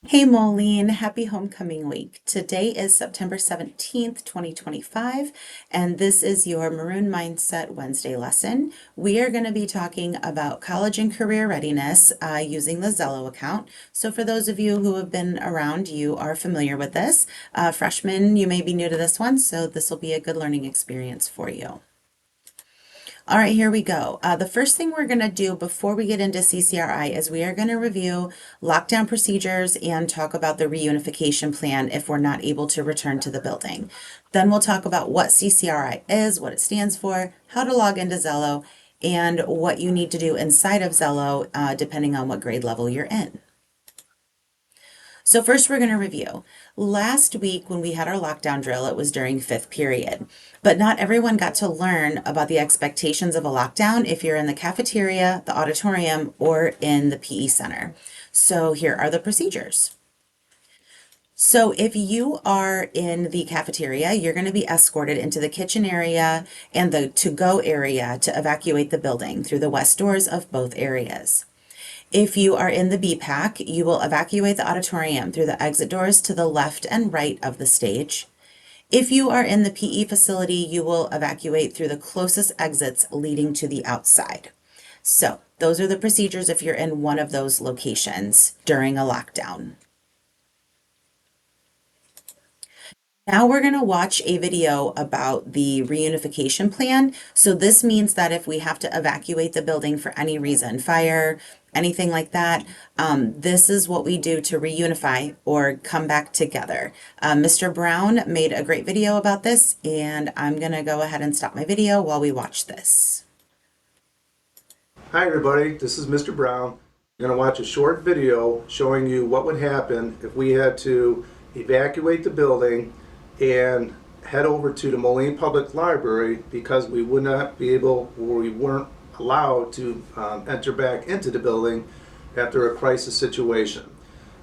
Hey Moline, happy homecoming week. Today is September 17th, 2025, and this is your Maroon Mindset Wednesday lesson. We are going to be talking about college and career readiness using the Zello account. So for those of you who have been around, you are familiar with this. Freshmen, you may be new to this one, so this will be a good learning experience for you. All right, here we go. The first thing we're going to do before we get into CCRI is we are going to review lockdown procedures and talk about the reunification plan if we're not able to return to the building. Then we'll talk about what CCRI is, what it stands for, how to log into Zello, and what you need to do inside of Zello depending on what grade level you're in. So first we're going to review. Last week when we had our lockdown drill, it was during fifth period, but not everyone got to learn about the expectations of a lockdown if you're in the cafeteria, the auditorium, or in the PE center. So here are the procedures. So if you are in the cafeteria, you're going to be escorted into the kitchen area and the to-go area to evacuate the building through the west doors of both areas. If you are in the BPAC, you will evacuate the auditorium through the exit doors to the left and right of the stage. If you are in the PE facility, you will evacuate through the closest exits leading to the outside. So those are the procedures if you're in one of those locations during a lockdown. Now we're going to watch a video about the reunification plan. So this means that if we have to evacuate the building for any reason, fire, anything like that, this is what we do to reunify or come back together. Mr. Brown made a great video about this, and I'm going to go ahead and stop my video while we watch this. Hi everybody, this is Mr. Brown. We're going to watch a short video showing you what would happen if we had to evacuate the building and head over to the Moline Public Library because we would not be able, or we weren't allowed to enter back into the building after a crisis situation.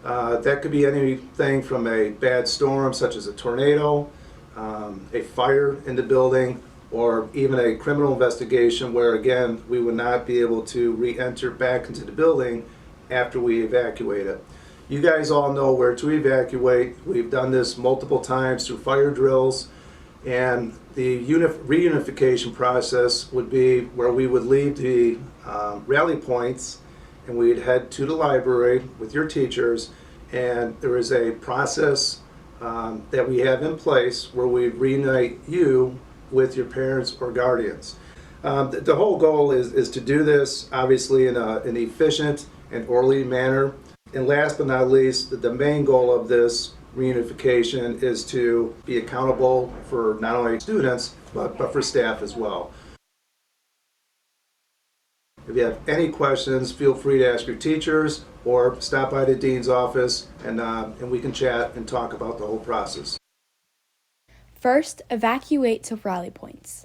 That could be anything from a bad storm such as a tornado, a fire in the building, or even a criminal investigation where again we would not be able to re-enter back into the building after we evacuate it. You guys all know where to evacuate. We've done this multiple times through fire drills, and the reunification process would be where we would leave the rally points and we'd head to the library with your teachers, and there is a process that we have in place where we reunite you with your parents or guardians. The whole goal is to do this obviously in an efficient and orderly manner. And last but not least, the main goal of this reunification is to be accountable for not only students, but for staff as well. If you have any questions, feel free to ask your teachers or stop by the dean's office and we can chat and talk about the whole process. First, evacuate to rally points.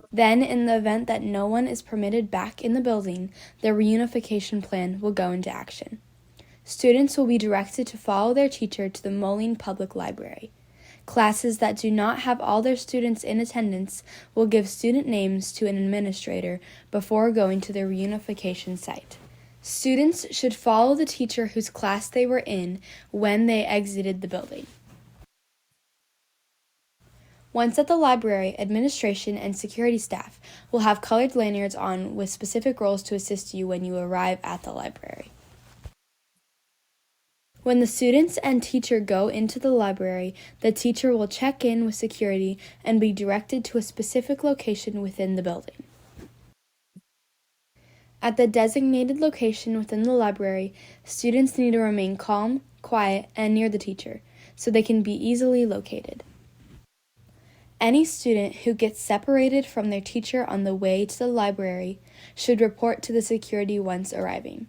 Then, in the event that no one is permitted back in the building, the reunification plan will go into action. Students will be directed to follow their teacher to the Moline Public Library. Classes that do not have all their students in attendance will give student names to an administrator before going to the reunification site. Students should follow the teacher whose class they were in when they exited the building. Once at the library, administration and security staff will have colored lanyards on with specific roles to assist you when you arrive at the library. When the students and teacher go into the library, the teacher will check in with security and be directed to a specific location within the building. At the designated location within the library, students need to remain calm, quiet, and near the teacher so they can be easily located. Any student who gets separated from their teacher on the way to the library should report to the security once arriving.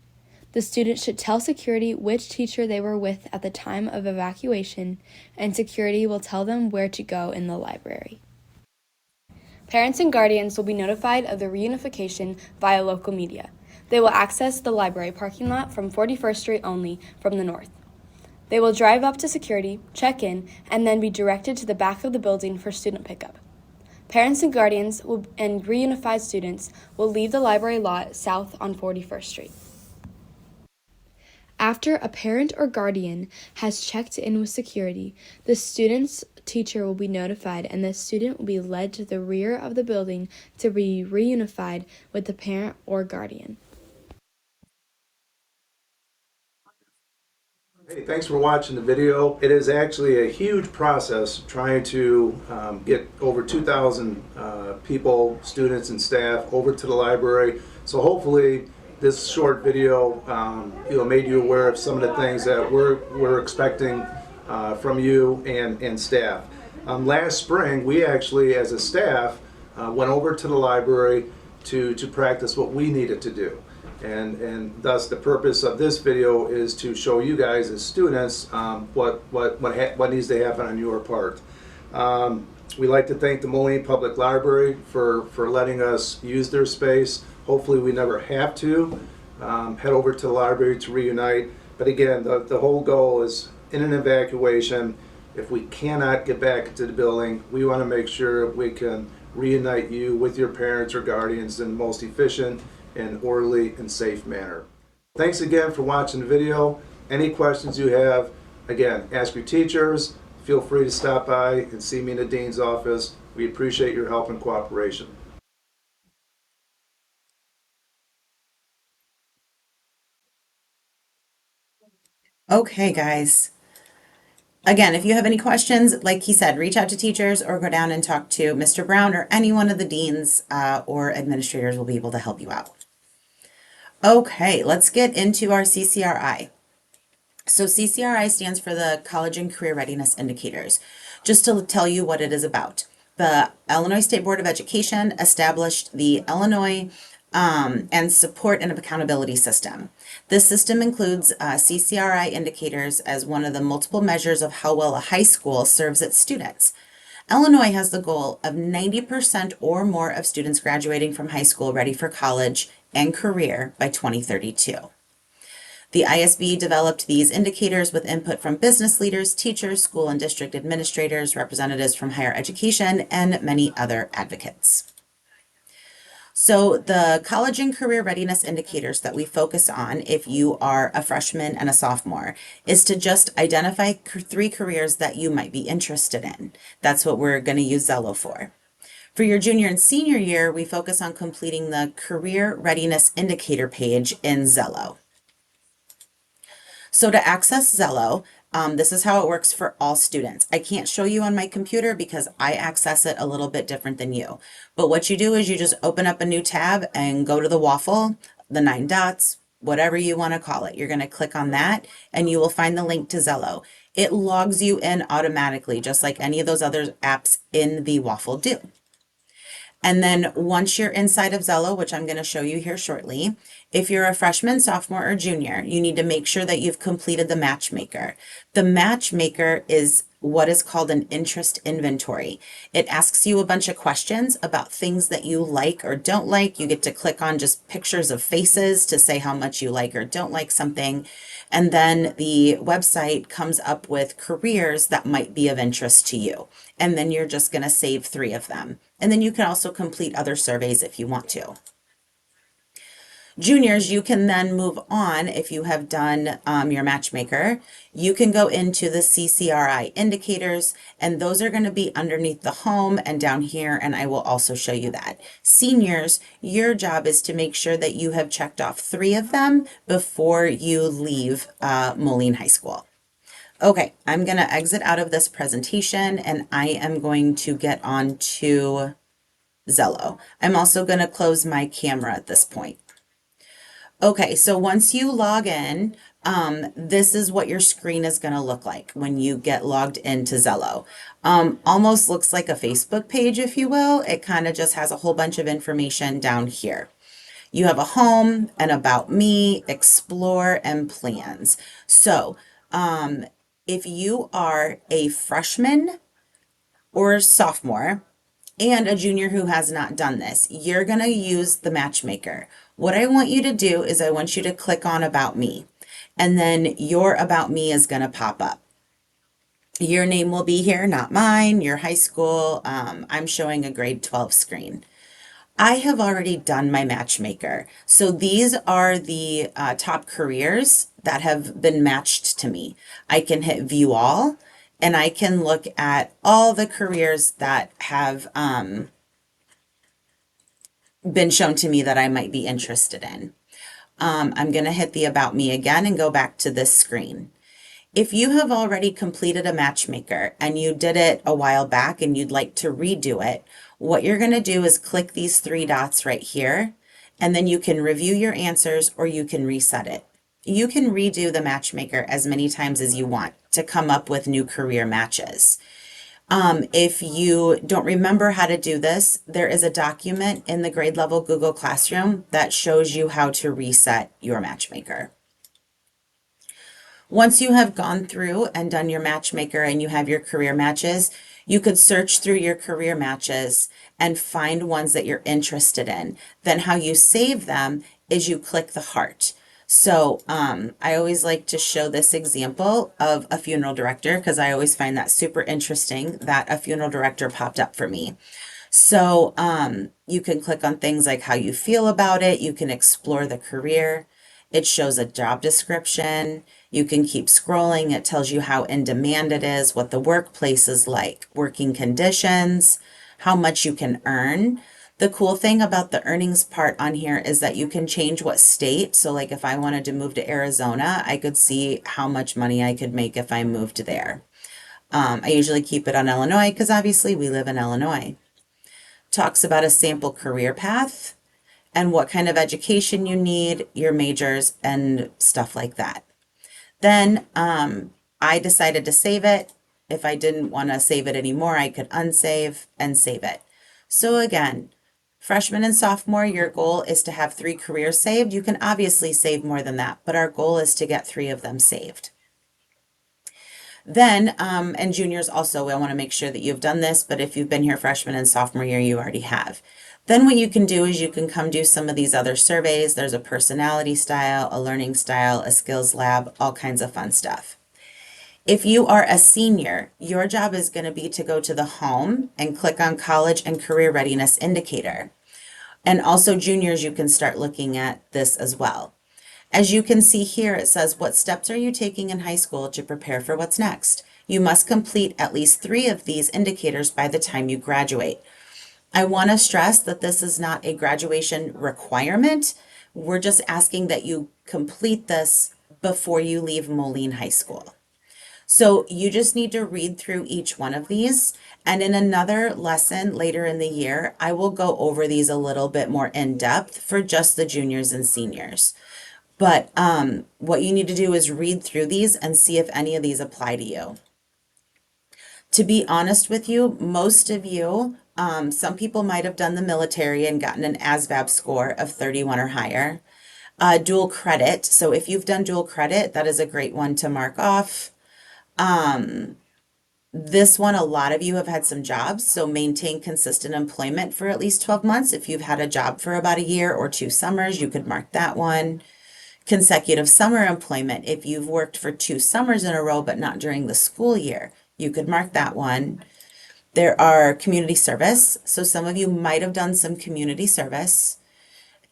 The student should tell security which teacher they were with at the time of evacuation, and security will tell them where to go in the library. Parents and guardians will be notified of the reunification via local media. They will access the library parking lot from 41st Street only from the north. They will drive up to security, check in, and then be directed to the back of the building for student pickup. Parents and guardians and reunified students will leave the library lot south on 41st Street. After a parent or guardian has checked in with security, the student's teacher will be notified and the student will be led to the rear of the building to be reunified with the parent or guardian. Hey, thanks for watching the video. It is actually a huge process trying to get over 2,000 people, students and staff over to the library. So hopefully this short video made you aware of some of the things that we're expecting from you and staff. Last spring, we actually, as a staff, went over to the library to practice what we needed to do. And thus the purpose of this video is to show you guys as students what needs to happen on your part. We like to thank the Moline Public Library for letting us use their space. Hopefully we never have to head over to the library to reunite. But again, the whole goal is in an evacuation, if we cannot get back into the building, we want to make sure we can reunite you with your parents or guardians in the most efficient and orderly and safe manner. Thanks again for watching the video. Any questions you have, again, ask your teachers. Feel free to stop by and see me in the dean's office. We appreciate your help and cooperation. Okay, guys. Again, if you have any questions, like he said, reach out to teachers or go down and talk to Mr. Brown, or any one of the deans or administrators will be able to help you out. Okay, let's get into our CCRI. So CCRI stands for the College and Career Readiness Indicators. Just to tell you what it is about. The Illinois State Board of Education established the Illinois and Support and Accountability System. This system includes CCRI indicators as one of the multiple measures of how well a high school serves its students. Illinois has the goal of 90% or more of students graduating from high school ready for college and career by 2032. The ISB developed these indicators with input from business leaders, teachers, school and district administrators, representatives from higher education, and many other advocates. So the college and career readiness indicators that we focus on if you are a freshman and a sophomore is to just identify 3 careers that you might be interested in. That's what we're going to use Zello for. For your junior and senior year, we focus on completing the career readiness indicator page in Zello. So to access Zello, this is how it works for all students. I can't show you on my computer because I access it a little bit different than you. But what you do is you just open up a new tab and go to the waffle, the 9 dots, whatever you want to call it. You're going to click on that and you will find the link to Zello. It logs you in automatically, just like any of those other apps in the waffle do. And then once you're inside of Zello, which I'm going to show you here shortly, if you're a freshman, sophomore, or junior, you need to make sure that you've completed the matchmaker. The matchmaker is what is called an interest inventory. It asks you a bunch of questions about things that you like or don't like. You get to click on just pictures of faces to say how much you like or don't like something. And then the website comes up with careers that might be of interest to you. And then you're just going to save 3 of them. And then you can also complete other surveys if you want to. Juniors, you can then move on if you have done your matchmaker. You can go into the CCRI indicators, and those are going to be underneath the home and down here, and I will also show you that. Seniors, your job is to make sure that you have checked off 3 of them before you leave Moline High School. Okay, I'm going to exit out of this presentation, and I am going to get on to Zello. I'm also going to close my camera at this point. Okay, so once you log in, this is what your screen is going to look like when you get logged into Zello. Almost looks like a Facebook page, if you will. It kind of just has a whole bunch of information down here. You have a home, an about me, explore, and plans. So if you are a freshman or sophomore, and a junior who has not done this, you're going to use the matchmaker. What I want you to do is I want you to click on About Me, and then your About Me is going to pop up. Your name will be here, not mine, your high school. I'm showing a grade 12 screen. I have already done my matchmaker. So these are the top careers that have been matched to me. I can hit view all and I can look at all the careers that have been shown to me that I might be interested in. I'm going to hit the About Me again and go back to this screen. If you have already completed a matchmaker and you did it a while back and you'd like to redo it, what you're going to do is click these three dots right here, and then you can review your answers or you can reset it. You can redo the matchmaker as many times as you want to come up with new career matches. If you don't remember how to do this, there is a document in the grade level Google Classroom that shows you how to reset your matchmaker. Once you have gone through and done your matchmaker and you have your career matches, you could search through your career matches and find ones that you're interested in. Then how you save them is you click the heart. So I always like to show this example of a funeral director because I always find that super interesting that a funeral director popped up for me. So you can click on things like how you feel about it. You can explore the career. It shows a job description. You can keep scrolling. It tells you how in demand it is, what the workplace is like, working conditions, how much you can earn. The cool thing about the earnings part on here is that you can change what state. So like if I wanted to move to Arizona, I could see how much money I could make if I moved there. I usually keep it on Illinois because obviously we live in Illinois. Talks about a sample career path and what kind of education you need, your majors, and stuff like that. Then I decided to save it. If I didn't want to save it anymore, I could unsave and save it. So again, freshman and sophomore, your goal is to have 3 careers saved. You can obviously save more than that, but our goal is to get 3 of them saved. Then, and juniors also, I want to make sure that you've done this, but if you've been here freshman and sophomore year, you already have. Then what you can do is you can come do some of these other surveys. There's a personality style, a learning style, a skills lab, all kinds of fun stuff. If you are a senior, your job is going to be to go to the home and click on college and career readiness indicator. And also juniors, you can start looking at this as well. As you can see here, it says, what steps are you taking in high school to prepare for what's next? You must complete at least 3 of these indicators by the time you graduate. I want to stress that this is not a graduation requirement. We're just asking that you complete this before you leave Moline High School. So you just need to read through each one of these. And in another lesson later in the year, I will go over these a little bit more in depth for just the juniors and seniors. But what you need to do is read through these and see if any of these apply to you. To be honest with you, most of you, some people might have done the military and gotten an ASVAB score of 31 or higher. Dual credit. So if you've done dual credit, that is a great one to mark off. This one, a lot of you have had some jobs, so maintain consistent employment for at least 12 months. If you've had a job for about a year or 2 summers, you could mark that one. Consecutive summer employment. If you've worked for 2 summers in a row, but not during the school year, you could mark that one. There are community service. So some of you might have done some community service.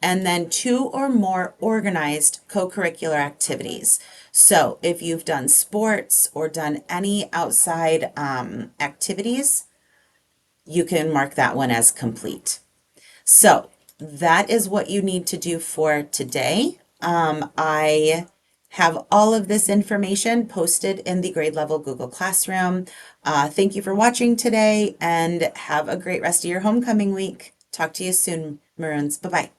And then 2 or more organized co-curricular activities. So if you've done sports or done any outside activities, you can mark that one as complete. So that is what you need to do for today. I have all of this information posted in the grade level Google Classroom. Thank you for watching today and have a great rest of your homecoming week. Talk to you soon, Maroons. Bye-bye.